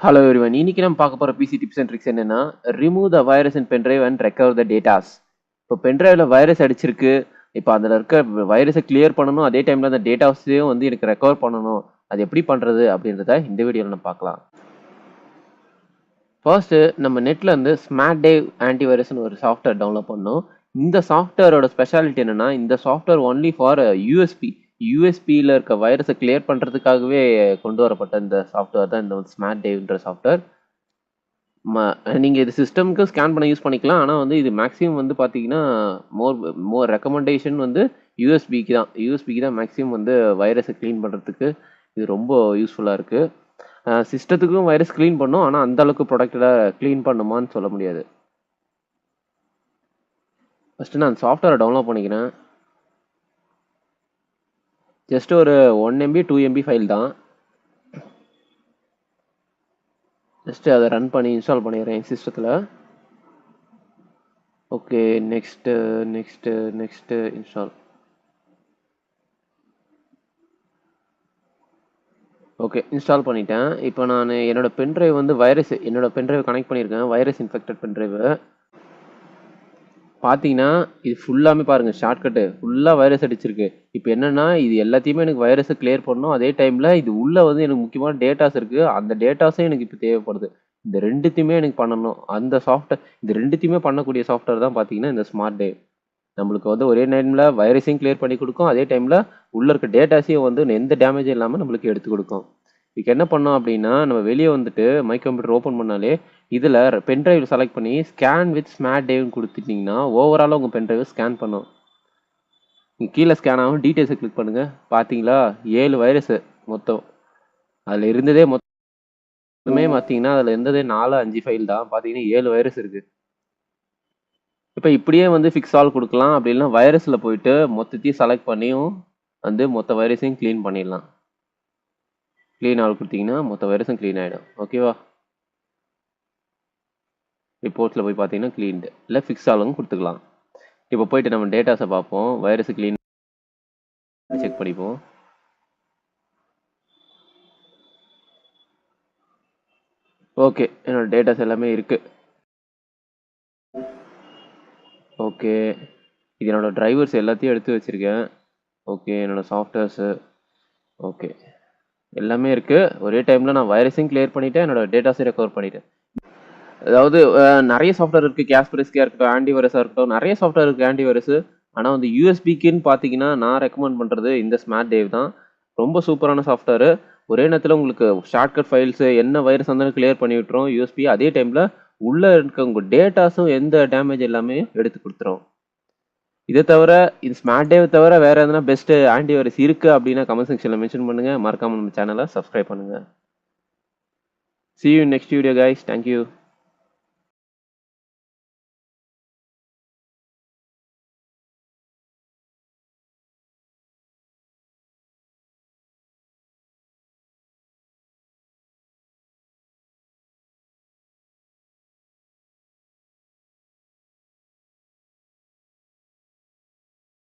Hello everyone, இன்னைக்கு நம்ம பார்க்க போற PC tips and tricks என்னன்னா remove the virus in pendrive and recover the datas. இப்போ pendriveல வைரஸ் அடிச்சிருக்கு. இப்போ அதுல இருக்க வைரஸை கிளியர் பண்ணணும், அதே டைம்ல அந்த டேட்டாஸையும் வந்து எனக்கு ரெக்கவர் பண்ணணும். அது எப்படி பண்றது அப்படின்றத இந்த வீடியோல நம்ம பார்க்கலாம். ஃபர்ஸ்ட் நம்ம நெட்ல இருந்து ஸ்மார்ட் டேவ் ஆன்டிவைரஸ்னு ஒரு சாஃப்ட்வேர் டவுன்லோட் பண்ணோம். இந்த சாஃப்ட்வேரோட ஸ்பெஷாலிட்டி என்னன்னா இந்த சாஃப்ட்வேர் ஒன்லி ஃபார் யூஎஸ்பியில் இருக்க வைரஸை கிளியர் பண்ணுறதுக்காகவே கொண்டு வரப்பட்ட இந்த சாஃப்ட்வேர் தான் இந்த ஸ்மார்ட் டேவ்ன்ற சாஃப்ட்வேர். நீங்கள் இது சிஸ்டம்க்கு ஸ்கேன் பண்ண யூஸ் பண்ணிக்கலாம். ஆனால் வந்து இது மேக்ஸிமம் வந்து பார்த்தீங்கன்னா மோர் ரெக்கமெண்டேஷன் வந்து யூஎஸ்பிக்கு தான் மேக்ஸிமம் வந்து வைரஸை க்ளீன் பண்ணுறதுக்கு இது ரொம்ப யூஸ்ஃபுல்லாக இருக்குது. சிஸ்டத்துக்கும் வைரஸ் க்ளீன் பண்ணும், ஆனால் அந்த அளவுக்கு ப்ரொடக்டாக க்ளீன் பண்ணுமான்னு சொல்ல முடியாது. ஃபஸ்ட்டு நான் சாஃப்ட்வேரை டவுன்லோட் பண்ணிக்கிறேன். ஜஸ்ட் ஒரு 1 MB 2 MB ஃபைல் தான். ஜஸ்ட் அதை ரன் பண்ணி இன்ஸ்டால் பண்ணிடுறேன் என் சிஸ்டத்தில். Okay, next install. Okay, install பண்ணிட்டேன். இப்போ நான் என்னோட பென்ட்ரைவ் வந்து என்னோட பென்ட்ரைவ் கனெக்ட் பண்ணியிருக்கேன், வைரஸ் இன்ஃபெக்டட் பென்ட்ரைவ். பார்த்தீங்கன்னா இது ஃபுல்லாமே பாருங்கள், ஷார்ட்கட்டு ஃபுல்லாக வைரஸ் அடிச்சிருக்கு. இப்போ என்னென்னா இது எல்லாத்தையுமே எனக்கு வைரஸை கிளியர் பண்ணணும், அதே டைமில் இது உள்ளே வந்து எனக்கு முக்கியமான டேட்டாஸ் இருக்குது, அந்த டேட்டாஸும் எனக்கு இப்போ தேவைப்படுது. இந்த ரெண்டுத்தையுமே எனக்கு பண்ணணும். அந்த சாஃப்ட்வேர் இது ரெண்டுத்தையுமே பண்ணக்கூடிய சாஃப்ட்வேர் தான் பார்த்தீங்கன்னா இந்த ஸ்மார்ட் டேவ். நம்மளுக்கு வந்து ஒரே டைமில் வைரஸையும் கிளியர் பண்ணி கொடுக்கும், அதே டைமில் உள்ளே இருக்க டேட்டாஸையும் வந்து எந்த டேமேஜும் இல்லாமல் நம்மளுக்கு எடுத்து கொடுக்கும். இதுக்கு என்ன பண்ணோம் அப்படின்னா, நம்ம வெளியே வந்துட்டு மை கம்ப்யூட்டர் ஓப்பன் பண்ணாலே இதில் பென்ட்ரைவ் செலக்ட் பண்ணி ஸ்கேன் வித் ஸ்மார்ட் டேவ்னு கொடுத்துட்டிங்கன்னா ஓவராலாக உங்கள் பென்ட்ரைவை ஸ்கேன் பண்ணும். நீங்கள் கீழே ஸ்கேன் ஆகும் டீட்டெயில்ஸை கிளிக் பண்ணுங்கள். பார்த்தீங்களா 7 வைரஸு மொத்தம். அதில் இருந்ததே மொத்தமே பார்த்தீங்கன்னா அதில் இருந்ததே 4-5 ஃபைல் தான். பார்த்தீங்கன்னா 7 வைரஸ் இருக்குது. இப்போ இப்படியே வந்து ஃபிக்ஸ் ஆல் கொடுக்கலாம், அப்படி இல்லைன்னா வைரஸில் போயிட்டு மொத்தத்தையும் செலக்ட் பண்ணியும் வந்து மொத்த வைரஸையும் க்ளீன் பண்ணிடலாம். க்ளீன் ஆல் கொடுத்தீங்கன்னா மொத்த வைரஸும் க்ளீன் ஆகிடும். ஓகேவா? ரிப்போர்ட்ஸில் போய் பார்த்தீங்கன்னா க்ளீன்டு இல்லை ஃபிக்ஸ் ஆலும் கொடுத்துக்கலாம். இப்போ போயிட்டு நம்ம டேட்டாஸை பார்ப்போம், வைரஸை க்ளீன் செக் பண்ணிப்போம். ஓகே, என்னோட டேட்டாஸ் எல்லாமே இருக்குது. ஓகே, இது என்னோடய டிரைவர்ஸ் எல்லாத்தையும் எடுத்து வச்சுருக்கேன். ஓகே, என்னோடய சாஃப்ட்வேர்ஸு ஓகே எல்லாமே இருக்குது. ஒரே டைமில் நான் வைரஸையும் கிளியர் பண்ணிவிட்டேன், என்னோடய டேட்டாஸையும் ரெக்கவர் பண்ணிவிட்டேன். அதாவது நிறைய சாஃப்ட்வேர் இருக்குது, கேஸ்பரிஸ்கியாக இருக்கட்டும், ஆன்டிவைரஸாக இருக்கட்டும், நிறைய சாஃப்ட்வேர் இருக்குது ஆன்டிவைரஸு. ஆனால் வந்து யூஎஸ்பிக்குன்னு பார்த்தீங்கன்னா நான் ரெக்கமெண்ட் பண்ணுறது இந்த ஸ்மார்ட் டேவ் தான். ரொம்ப சூப்பரான சாஃப்ட்வேரு. ஒரே நேரத்தில் உங்களுக்கு ஷார்ட்கட் ஃபைல்ஸு என்ன வைரஸ் இருந்தாலும் கிளியர் பண்ணி விட்டுரும் யூஎஸ்பி. அதே டைமில் உள்ளே இருக்க உங்கள் டேட்டாஸும் எந்த டேமேஜ் எல்லாமே எடுத்து கொடுத்துரும். இதை தவிர இது ஸ்மார்ட் டேவ் தவிர வேறு எதனா பெஸ்ட்டு ஆன்டிவைரஸ் இருக்குது அப்படின்னா கமெண்ட் செக்ஷனில் மென்ஷன் பண்ணுங்கள். மறக்காமல் நம்ம சேனலை சப்ஸ்கிரைப் பண்ணுங்கள். See you in next video guys. Thank you.